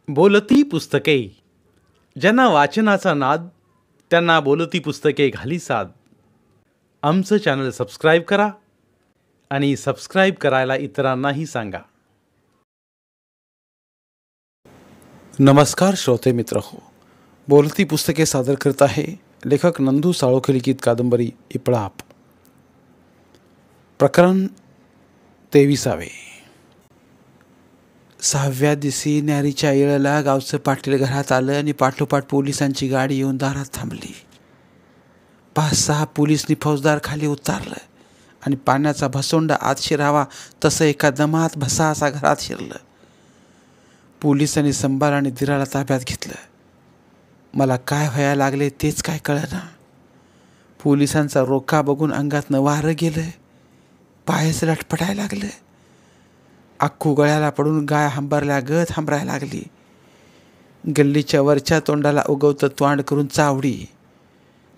बोलती पुस्तके. ज्यांना वाचनाचा नाद त्यांना बोलती पुस्तके घाली साद. आमचं चॅनल सबस्क्राईब करा आणि सबस्क्राईब करायला इतरांनाही सांगा. नमस्कार श्रोते मित्र हो, बोलती पुस्तके सादर करत आहे लेखक नंदू साळोखे लिखित कादंबरी इपळाप. प्रकरण 23. 6व्या दिवशी न्यारीच्या येळेला गावचं पाटील घरात आलं आणि पाठोपाठ पोलिसांची गाडी येऊन दारात थांबली. 5-6 पोलिसनी फौजदार खाली उतारलं आणि पाण्याचा भसोंडा आत शिरावा तसं एका दमात भसा असा घरात शिरलं. पोलिसांनी संभार आणि दिराला ताब्यात घेतलं. मला काय व्हायला लागले तेच काय कळेना. पोलिसांचा रोखा बघून अंगातनं वारं गेलं, पायच लटपटायला लागलं. अख्खू गळ्याला पडून गाय हंबरल्या गत हंबरायला लागली. गल्लीच्या वरच्या तोंडाला उगवतं तोंड करून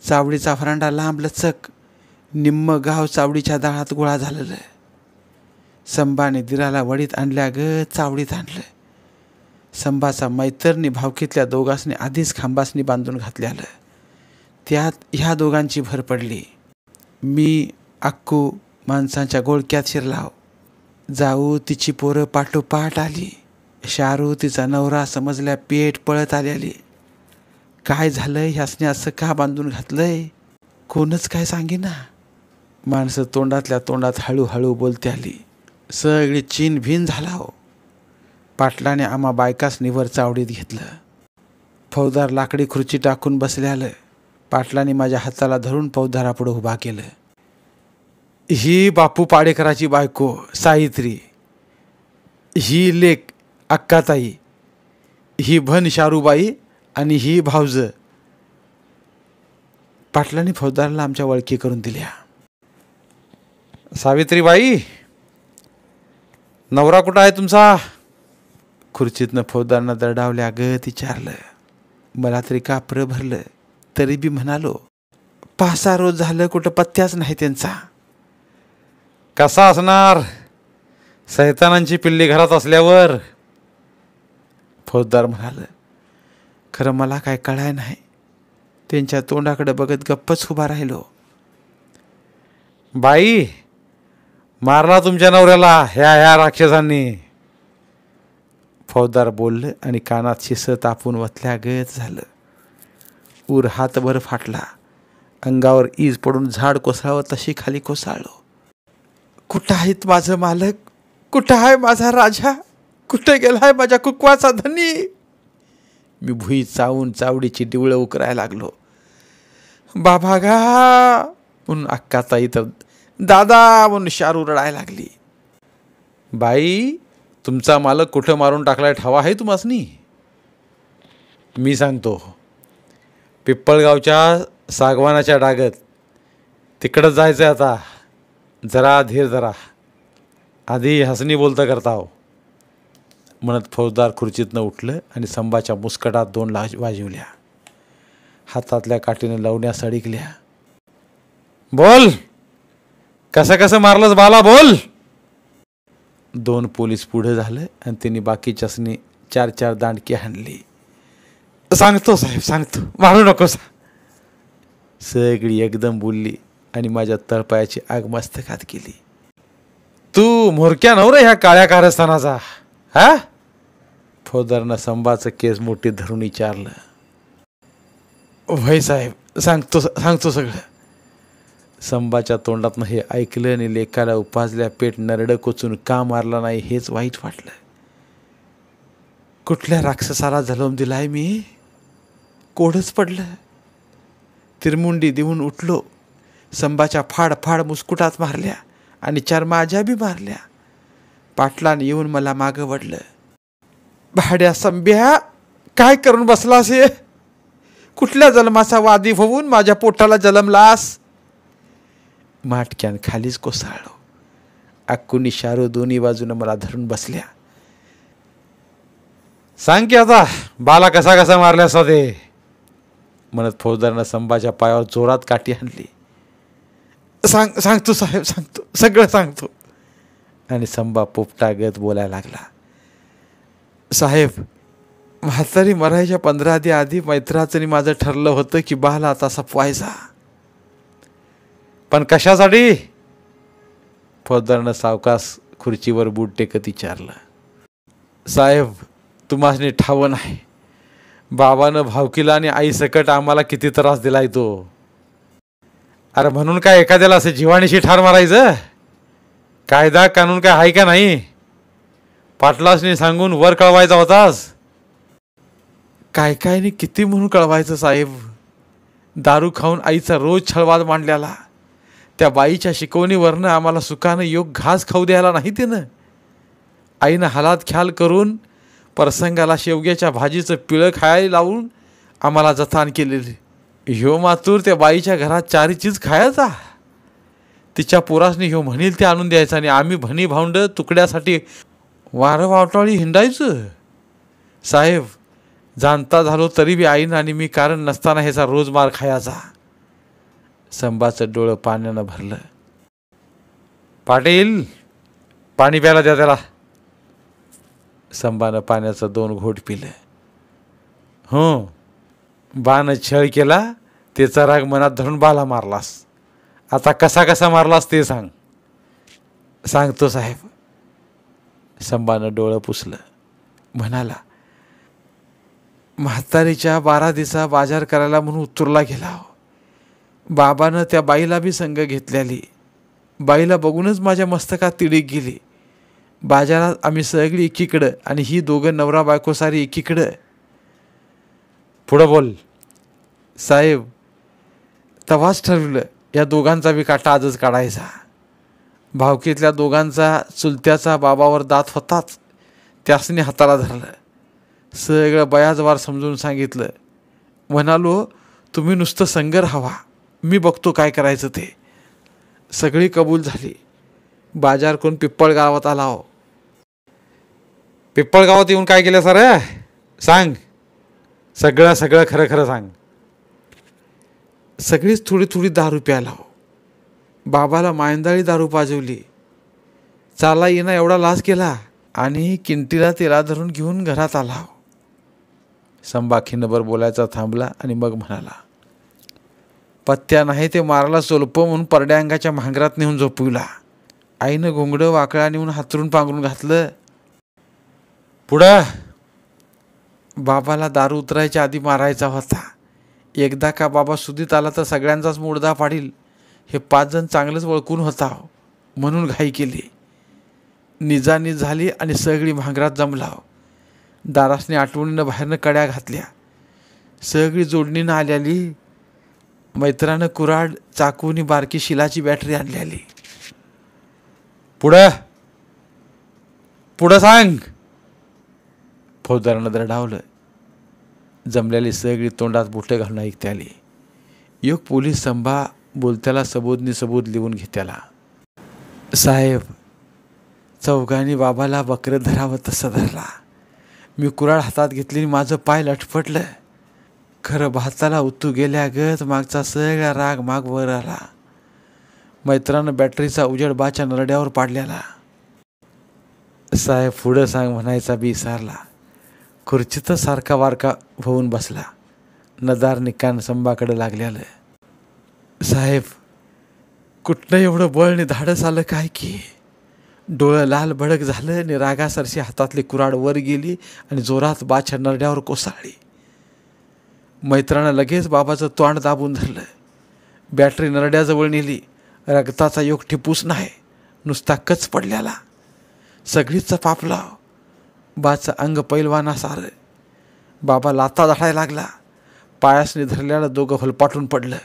चावडीचा फरांडा लांब लचक, निम्म गाव चावडीच्या दाळात गोळा झालेलं. संभाने दिराला वडीत आणल्या गत चावडीत आणलं. संभाचा मैतरनी भावकीतल्या दोघांनी आधीच खांबासनी बांधून घातल्यालं. त्यात ह्या दोघांची भर पडली. मी अक्कू माणसांच्या गोळक्यात शिरलाव. जाऊ तिची पोरं पाठोपाठ आली. शारू तिचा नवरा समजल्या पेट पळत आलेली. काय झालंय ह्यासने असं का बांधून घातलंय कोणच काय सांगेना. माणसं तोंडातल्या तोंडात हळूहळू बोलते आली. सगळी चीन भिन झाला हो. पाटलाने आम्हा बायकासनी वर चावडीत घेतलं. फौजदार लाकडी खुर्ची टाकून बसल्यालं. पाटलाने माझ्या हाताला धरून फौजदारापुढं उभा केलं. ही बापू पाडेकराची बायको सावित्री, ही लेक अक्काताई, ही भन शारूबाई आणि ही भावज. पाटलांनी फौजदाराला आमच्या ओळखी करून दिल्या. सावित्रीबाई, नवरा कुठं आहे तुमचा? खुर्चीतनं फौजदारांना दरडावल्या गत विचारलं. मला तरी कापरं भरलं, तरी बी म्हणालो 5-6 रोज झालं कुठं पत्त्याच नाही त्यांचा. कसा असणार सैतानांची पिल्ली घरात असल्यावर? फौजदार म्हणाल. खरं मला काय कळाय नाही. त्यांच्या तोंडाकडे बघत गप्पच उभा राहिलो. बाई, मारला तुमच्या नवऱ्याला ह्या राक्षसांनी. फौजदार बोललं आणि कानात शिस तापून वतल्या गत झालं. ऊर हातभर फाटला. अंगावर ईज पडून झाड कोसळावं तशी खाली कोसळलो. कुठं आहेत माझं मालक? कुठं आहे माझा राजा? कुठे गेलाय माझ्या कुकवाचा धनी? मी भुई चावून चावडीची डिवळं उकरायला लागलो. बाबा गा म्हणून अक्काताई तर दादा म्हणून शारू रडायला लागली. बाई, तुमचा मालक कुठं मारून टाकलाय ठावा आहे तुम्हासनी? मी सांगतो. पिप्पळगावच्या सागवानाच्या डागत तिकडं जायचं आता. जरा धीर धरा, आधी हसनी बोलतं करता हो म्हणत फौजदार खुर्चीतनं उठलं आणि संभाच्या मुस्कटात 2 वाजवल्या. हातातल्या काठीनं लवण्या सडिकल्या. बोल, कसं कसं मारलंस बाला, बोल. 2 पोलीस पुढं झालं आणि त्यांनी बाकीच्यासनी 4-4 दांडकी हाणली. सांगतो साहेब, सांगतो, मारू नकोस. सगळी एकदम बोलली आणि माझ्या तळपायाची आग मस्तकात गेली. तू म्होरक्या नव रे ह्या काळ्या कारस्थानाचा, हा? फौजदारनं संभाचं केस मोठी धरून विचारलं. वय साहेब, सांगतो सगळं. संभाच्या तोंडातनं हे ऐकलं आणि लेकाला उपाजल्या पेट नरडं कोचून का मारला नाही हेच वाईट वाटलं. कुठल्या राक्षसाला जलम दिलाय मी? कोडच पडलं. तिरमुंडी देऊन उठलो. संभाच्या फाड मुस्कुटात मारल्या आणि 4 माझ्या बी मारल्या. पाटलाने येऊन मला मागं वडलं. भाड्या संभ्या, काय करून बसलास? हे कुठल्या जन्माचा वादी होऊन माझ्या पोटाला जलमलास? माटक्यान खालीच कोसळलो. अक्कूनी शारू दोन्ही बाजूनं मला धरून बसल्या. सांग की आता बाला कसा कसा मारल्यास ते म्हणत फौजदारानं संभाच्या पायावर जोरात काठी आणली. सांगतो साहेब, सांगतो, सगळं सांगतो. आणि संभा पोपटागत बोलायला लागला. साहेब, म्हातारी मरायच्या 15 दिवस आधी मैत्राचं आणि माझं ठरलं होतं की बाला आता सपवायचा. पण कशासाठी? फौजदारानं सावकाश खुर्चीवर बूट टेकत विचारलं. साहेब, तुम्हाला ठावं नाही, बाबानं भावकीला आणि आई सकट आम्हाला किती त्रास दिलाय तो. अरे म्हणून काय एखाद्याला असं जीवानीशी ठार मारायचं? कायदा कानून काय आहे का नाही? पाटलासनी सांगून वर कळवायचा होतास. काय काय नाही किती म्हणून कळवायचं साहेब. दारू खाऊन आईचा रोज छळवाद मांडलेला, त्या बाईच्या शिकवणीवरनं आम्हाला सुखानं योग घास खाऊ द्यायला नाही तिनं. आईनं हालात ख्याल करून प्रसंगाला शेवग्याच्या भाजीचं पिळं खायला लावून आम्हाला जतान केलेली. ह्यो मातूर त्या बाईच्या घरात चारी चीज खायचा. तिच्या पोरासनी ह्यो म्हणील ते आणून द्यायचं आणि आम्ही भणी भावंड तुकड्यासाठी वारं वावटाळी हिंडायचं. साहेब, जाणता झालो तरी बी आईनं आणि मी कारण नसताना ह्याचा रोज मार खायचा. संभाचं डोळं पाण्यानं भरलं. पाटील, पाणी प्यायला द्या त्याला. संभानं पाण्याचं 2 घोट पिलं. हो, बानं छळ केला, त्याचा राग मनात धरून बाला मारलास. आता कसा कसा मारलास ते सांग. सांगतो साहेब. संभानं डोळं पुसलं. म्हणाला, म्हातारीच्या 12 दिवसा बाजार करायला म्हणून उत्तूरला गेला. बाबानं त्या बाईला बी संग घेतलेली. बाईला बघूनच माझ्या मस्तकात तिडीक गेली. बाजारात आम्ही सगळी एकीकडं आणि ही दोघं नवरा बायको सारी एकीकडं. पुढं बोल. साहेब, तवाच ठरवलं या दोघांचा बी काटा आजच काढायचा. भावकीतल्या दोघांचा चुलत्याचा बाबावर दात होताच, त्यासनी हाताला धरलं. सगळं बयाजवार समजून सांगितलं. म्हणालो, तुम्ही नुसतं संग राहावा, मी बघतो काय करायचं ते. सगळी कबूल झाली. बाजार करून पिप्पळ गावात आला. हो, पिप्पळ गावात येऊन काय केलं सर? सांग, सगळं सगळं खरं खरं सांग. सगळीच थोडी थोडी दारू प्यायला. हो, बाबाला मायंदाळी दारू पाजवली. चाला येणं एवढा लाच केला आणि किंटीला तेला धरून घेऊन घरात आला. हो, संभा खिन्नभर बोलायचा थांबला आणि मग म्हणाला, पत्त्या नाही ते मारायला सोलपं म्हणून परड्या अंगाच्या महांगरात नेऊन झोपविला. आईनं घोंगडं वाकळा नेऊन हातरून पांघरून घातलं. पुढं. बाबाला दारू उतरायच्या आधी मारायचा होता. एकदा का बाबा सुधीत आला तर सगळ्यांचाच मुडदा पाडील हे 5 जण चांगलंच ओळखून होता, म्हणून घाई केली. निजानीज झाली आणि सगळी भांगरात जमला. दारासने आठवणीनं बाहेरनं कड्या घातल्या. सगळी जोडणीनं आल्याली. मैत्रानं कुऱ्हाड, चाकूनी बारकी शिलाची बॅटरी आणलेली. पुढं पुढं सांग. फौजदारानं दरडावलं. जमलेली सगळी तोंडात बोटं घालून ऐकते आली. योग पोलीस संभा बोलत्याला सबूतनी सबूत लिहून घेत्याला. साहेब, चौघांनी बाबाला बकरं धरावं तसं धरला. मी कुऱ्हाड हातात घेतली, माझं पाय लटपटलं. खरं भाताला उतू गेल्यागत मागचा सगळा राग माग वर आला. मैत्रानं बॅटरीचा उजेड बाच्या नरड्यावर पाडलेला. साहेब, पुढं सांग म्हणायचा बी सारला. खुर्चीतच सारखा वारका होऊन बसला. नदार निकान संभाकडे लागलेलं. साहेब, कुठनं एवढं बळने धाडस आलं काय की? डोळं लाल भडक झालं आणि रागासरशी हातातली कुऱ्हाड वर गेली आणि जोरात बाच्या नरड्यावर कोसळली. मैत्रानं लगेच बाबाचं तोंड दाबून धरलं. बॅटरी नरड्याजवळ नेली. रक्ताचा योग ठिपूस नाही, नुसता कच पडलेला. सगळीच चपापला. बाचं अंग पैलवाना सारं. बाबा लाता धाडायला लागला. पायासने धरल्याला दोघं हलपाटून पडलं.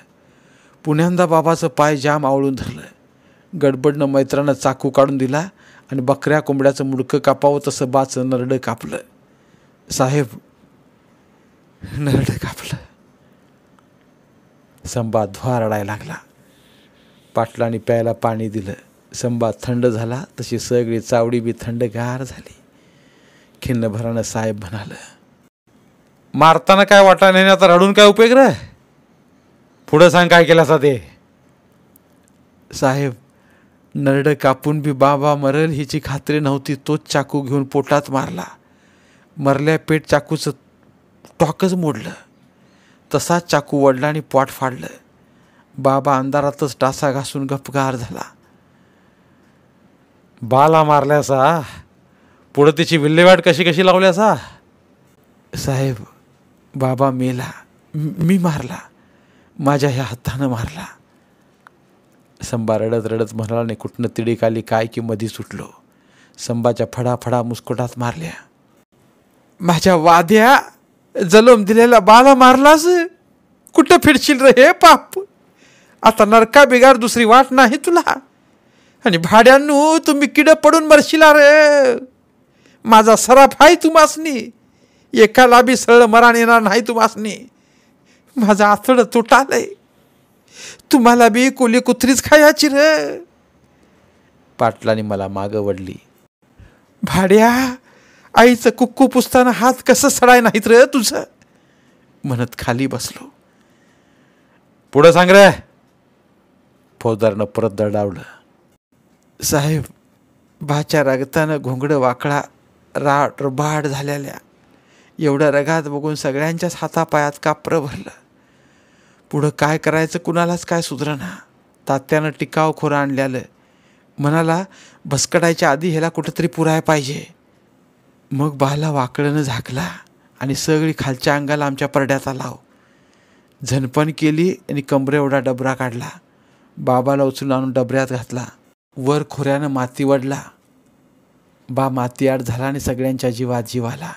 पुण्यांदा बाबाचं पाय जाम आवळून धरलं. गडबडनं मैत्रानं चाकू काढून दिला आणि बकऱ्या कोंबड्याचं मुडकं कापावं तसं बाचं नरडं कापलं. साहेब, नरडं कापलं. संभा ध्वा रडायला लागला. पाटलांनी प्यायला पाणी दिलं. संभा थंड झाला तशी सगळी चावडी बी थंडगार झाली. खिन्नभरानं साहेब म्हणालं, मारताना काय वाटा नाही, आता रडून काय उपयोग रे? पुढं सांग काय केलं असं ते. साहेब, नरडं कापून बी बाबा मरल हिची खात्री नव्हती. तोच चाकू घेऊन पोटात मारला. मरल्या पेट चाकूचं टॉकच मोडलं. तसाच चाकू वडला आणि पोट फाडलं. बाबा अंधारातच टासा घासून गपगार झाला. बाला मारल्यासा, पुढं तिची विल्हेवाट कशी कशी लावल्यासा? साहेब, बाबा मेला. मी मारला. माझ्या ह्या हातानं मारला. संबा रडत रडत म्हणाला आणि कुठनं तिडीक आली काय की मधी सुटलो. संबाच्या फडाफडा मुस्कुटात मारल्या. माझ्या वाद्या, जलम दिलेला बाला मारलास. कुठं फिरशील रे हे पाप? आता नरका बिगार दुसरी वाट नाही तुला. आणि भाड्यांनो, तुम्ही किड पडून मरशिला रे. माझा सराफ आहे तुम्हासनी. एकाला बी सरळ मरण येणार नाही तुम्हासनी. माझं आथड तुटालंय. तुम्हाला बी कोली कुत्रीच खायची रे. पाटलाने मला मागं वडली. भाड्या, आईचं कुक्कू पुसताना हात कसं सडाय नाहीत रे तुझं, म्हणत खाली बसलो. पुढं सांग रे. फौजदारनं परत दरडावलं. साहेब, भाच्या रगतानं घोंगडं वाकडा रबाड झालेल्या एवढ्या रगात बघून सगळ्यांच्याच हातापायात कापरं भरलं. पुढं काय करायचं कुणालाच काय सुधरना. तात्यानं टिकाव खोरं आणलेलं. म्हणाला, भस्कडायच्या आधी ह्याला कुठंतरी पुराय पाहिजे. मग बाला वाकडनं झाकला आणि सगळी खालच्या अंगाला आमच्या परड्यात लाव. झणपण केली आणि कमरे एवढा डबरा काढला. बाबाला उचलून आणून डबऱ्यात घातला. वर खोऱ्यानं माती वडला. बा माती आड झाला आणि सगळ्यांच्या जीवात जीव आला.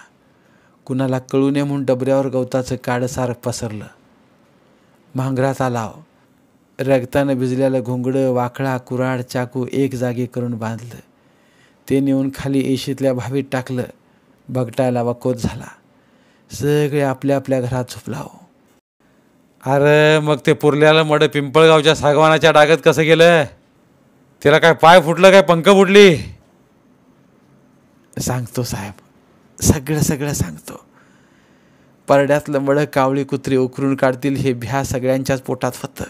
कुणाला कळू नये म्हणून डबऱ्यावर गवताचं काडं पसरलं. भांगराचा लाव. रगतानं भिजलेलं घोंगडं, वाकळा, कुऱ्हाड, चाकू एक जागी करून बांधलं. ते नेऊन खाली येशीतल्या भावीत टाकलं. बगटायला वकोत झाला. सगळे आपल्या आपल्या घरात झोपलाव. अरे मग ते पुरल्याला मड पिंपळगावच्या सागवानाच्या डागत कसं गेलं? तिला काय पाय फुटलं, काय पंख फुटली? सांगतो साहेब, सगळं सांगतो. परड्यातलं मड कावळी कुत्री उकरून काढतील हे भ्या सगळ्यांच्याच पोटात होतं.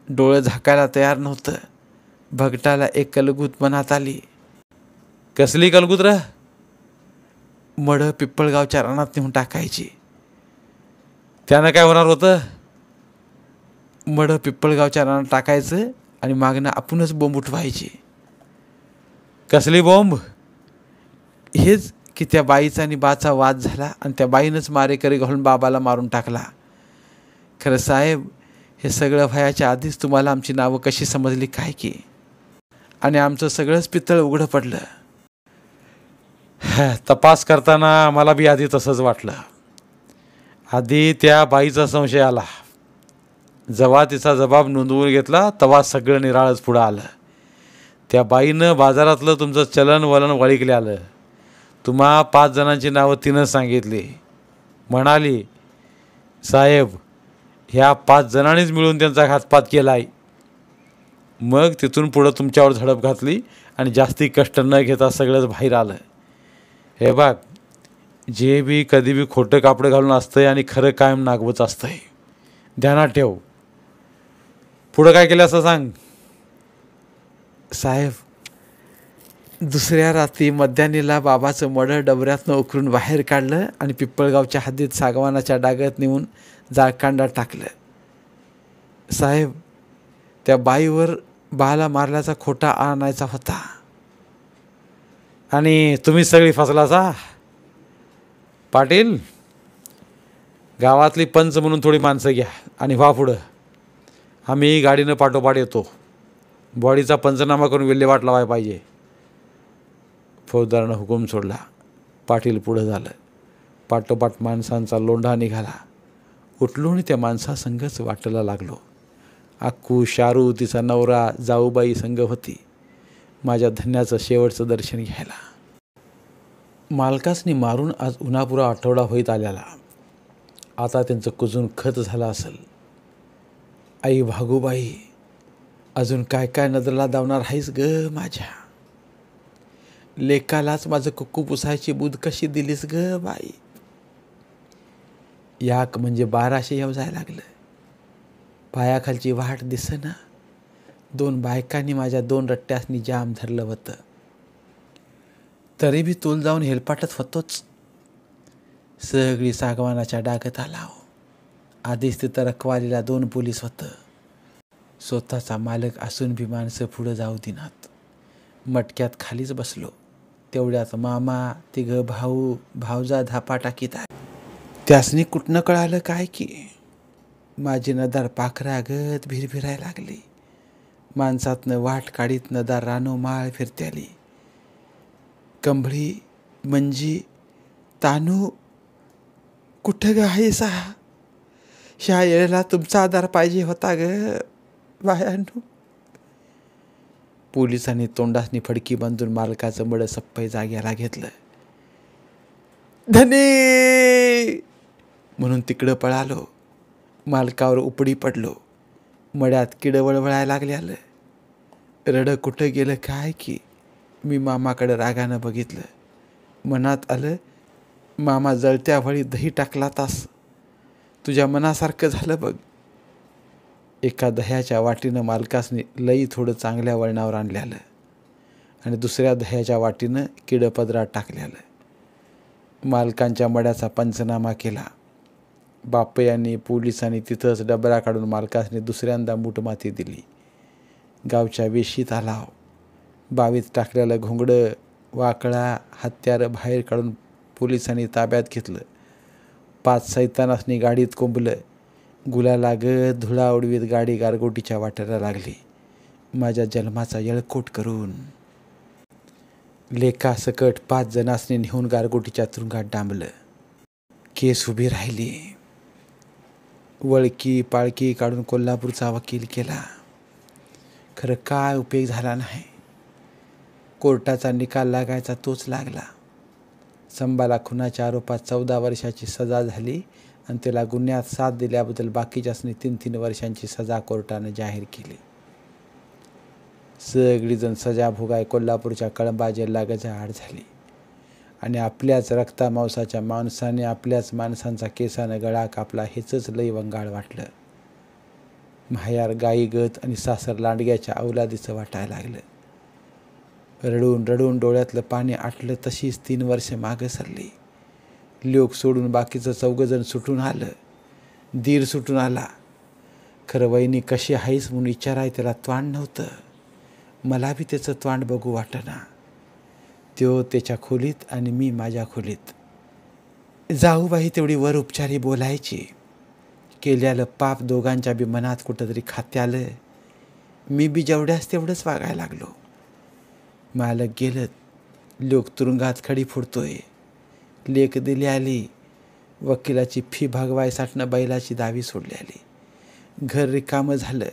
डोळं झाकायला तयार नव्हतं. भगटाला एक कलगूत मनात आली. कसली कलगूत रे? मड पिंपळगावच्या रानात नेऊन टाकायची. त्यानं काय होणार होतं? मड पिंपळगावच्या रानात टाकायचं आणि मागणं आपणच बोंब उठवायची. कसली बोंब? हेच की त्या बाईचा आणि बाचा वाद झाला आणि त्या बाईनंच मारेकरी घालून बाबाला मारून टाकला. खरं साहेब, हे सगळं व्हायच्या आधीच तुम्हाला आमची नावं कशी समजली काय की, आणि आमचं सगळंच पितळ उघडं पडलं. तपास करताना मला बी आधी तसंच वाटलं. आधी त्या बाईचा संशय आला. जेव्हा तिचा जबाब नोंदवून घेतला तेव्हा सगळं निराळच पुढं आलं. त्या बाईनं बाजारातलं तुमचं चलन वलन वळिकले आलं. तुम्हा 5 जणांची नावं तिनं सांगितली. म्हणाली, साहेब, ह्या 5 जणांनीच मिळून त्यांचा घातपात केला आहे. मग तिथून पुढं तुमच्यावर झडप घातली आणि जास्ती कष्ट न घेता सगळंच बाहेर आलं. हे बघ, जे बी कधी बी खोटं कापडं घालून असतंय आणि खरं कायम नागवच असतंय. ध्यानात ठेव. पुढं काय केलं असं सांग. साहेब, दुसऱ्या रात्री मध्यानीला बाबाचं मडं डबऱ्यातनं उकरून बाहेर काढलं आणि पिंपळगावच्या हद्दीत सागवानाच्या डागत नेऊन जाळकांडात टाकलं. साहेब, त्या बाईवर बाला मारल्याचा खोटा आणायचा होता. आणि तुम्ही सगळी फसलासा. पाटील, गावातली पंच म्हणून थोडी माणसं घ्या आणि व्हा पुढं. आम्ही गाडीनं पाठोपाठ येतो. बॉडीचा पंचनामा करून विल्हेवाट लावायला पाहिजे. फौजदारानं हुकूम सोडला. पाटील पुढं झालं. पाठोपाठ माणसांचा लोंढा निघाला. उठलो आणि त्या माणसासंगच वाटेला लागलो. अक्कू, शारू, तिचा नवरा, जाऊबाई संग होती माझ्या धन्याचं शेवटचं दर्शन घ्यायला. मालकासनी मारून आज उन्हापुरा आठवडा होईत आल्याला. आता त्यांचं कुजून खत झालं असेल. आई भागूबाई, अजून काय काय नजरला दावणार आहेस ग माझ्या? लेकालाच माझं कुक्कू पुसायची बुध कशी दिलीस ग बाई? याक म्हणजे 1200 येव जायला लागलं. पायाखालची वाट दिसेना. 2 बायकांनी माझ्या 2 रट्ट्यासनी जाम धरलं होतं. तरी बी तोल जाऊन हेलपाटत होतोच. सगळी सागवानाच्या डागत आला. आधीच तिथं रखवालीला 2 पोलीस होतं. स्वतःचा मालक असून बी माणसं पुढं जाऊ दिनात. मटक्यात खालीच बसलो. तेवढ्यात मामा, 3 भाऊ, भावजा धापा टाकीत आहे. त्यासनी कुठनं कळालं काय की माझी नदार पाखरागत भिरभिरायला लागली. माणसातनं वाट काढीत नदार रानोमाळ फिरत्याली. कंबळी, मंजी, तानू, कुठं ग आहेसा? ह्या येळेला तुमचा आधार पाहिजे होता ग बायांनो. पोलिसांनी तोंडासनी फडकी बांधून मालकाचं मड सप्पई जाग्याला घेतलं. धने म्हणून तिकडं पळालो. मालकावर उपडी पडलो. मड्यात किडं वळवळायला लागल्यालं. रडं कुठं गेलं काय की मी मामाकडं रागानं बघितलं. मनात आलं, मामा जळत्या वळी दही टाकला तास. तुझ्या मनासारखं झालं बघ. एका दह्याच्या वाटीनं मालकासनी लई थोडं चांगल्या वळणावर आणल्यालं आणि दुसऱ्या दह्याच्या वाटीनं किडं पदरात टाकल्यालं. मालकांच्या मड्याचा पंचनामा केला. बापयांनी पोलिसांनी तिथंच डबरा काढून मालकासनी दुसऱ्यांदा मूठमाती दिली. गावच्या वेशीत आलाव. बावीत टाकलेलं घोंगडं, वाकळा, हत्यारं बाहेर काढून पोलिसांनी ताब्यात घेतलं. 5 सैतानासनी गाडीत कोंबलं. गुलालागत धुळा उडवीत गाडी गारगोटीच्या वाटेला लागली. माझ्या जन्माचा येळकोट करून लेकासकट 5 जणांसनी नेऊन गारगोटीच्या तुरुंगात डांबलं. केस उभी राहिली. वळकी पाळकी काढून कोल्हापूरचा वकील केला. खरं काय उपयोग झाला नाही. कोर्टाचा निकाल लागायचा तोच लागला. संबाला खुनाच्या आरोपात 14 वर्षाची सजा झाली आणि त्याला गुन्ह्यात साथ दिल्याबद्दल बाकीच्यासनी 3-3 वर्षांची सजा कोर्टानं जाहीर केली. सगळीजण सजा भोगाय कोल्हापूरच्या कळंबा जेलला गजाआड झाली आणि आपल्याच रक्तामांसाच्या माणसाने आपल्याच माणसांचा केसानं गळा कापला हेचंच लई वंगाळ वाटलं. माहेर गाईगत आणि सासर लांडग्याच्या अवलादीचं वाटायला लागलं. रडून रडून डोळ्यातलं पाणी आटलं. तशीच 3 वर्ष मागं सरली. लोक सोडून बाकीचं 4 जण सुटून आलं. दीर सुटून आला. खरं वहिनी कशी आहेस म्हणून विचाराय त्याला त्वांड नव्हतं. मला बी त्याचं त्वांड बघू वाटना. त्यो त्याच्या खोलीत आणि मी माझ्या खोलीत. जाऊबाई तेवढी वर उपचारी बोलायची. केल्यालं पाप दोघांच्या बी मनात कुठंतरी खात्यालं. मी बी जेवढ्यास तेवढंच वागायला लागलो. मालक गेलं. लोक तुरुंगात खडी फोडतोय. लेक दिली आली. वकिलाची फी भागवायसाठनं बैलाची दावी सोडली आली. घर रिकामं झालं.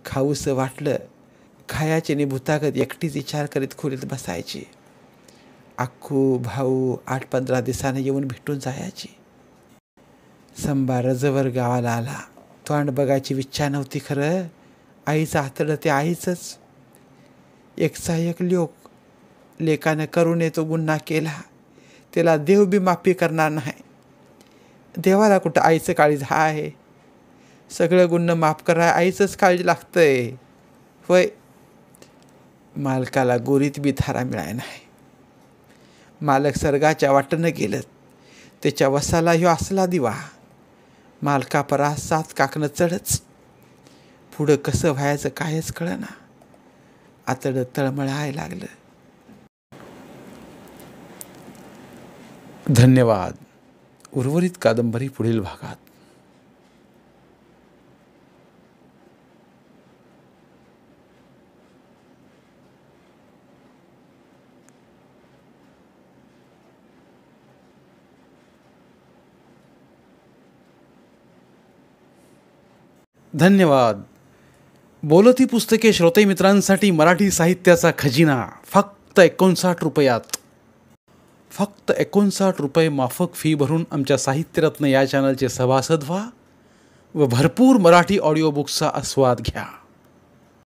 खाऊसं वाटलं. खायाची नि भूतागत एकटीच विचार करीत खोलीत बसायची. आखू भाऊ 8-15 दिवसानं येऊन भेटून जायची. संबा रजवर गावाला आला. तोंड बघायची इच्छा नव्हती. खरं आईचं हातडं ते आईचंच. एकचा एक लोक. लेकानं करून तो गुन्हा केला. त्याला देव बी माफी करणार नाही. देवाला कुठं आईचं काळजी आहे. सगळं गुन्हा माफ कराय आईचंच काळजी लागतंय. होय. मालकाला गोरीत बी थारा मिळाय नाही. मालक सर्गाच्या वाटेनं गेलं. त्याच्या वसाला ह्यो असला दिवा. मालकापरा 7 काकणं चढच. पुढं कसं व्हायचं कायच कळना. आतडं तळमळायला लागलं. धन्यवाद. उर्वरित कादंबरी पुढील भागात. धन्यवाद. बोलती पुस्तके श्रोते मित्रांसाठी मराठी साहित्याचा खजिना फक्त 59 रुपयात. फक्त 59 रुपये माफक फी भरून आमच्या साहित्यरत्न या चॅनलचे सभासद व्हा व भरपूर मराठी ऑडिओ बुक्सचा आस्वाद घ्या.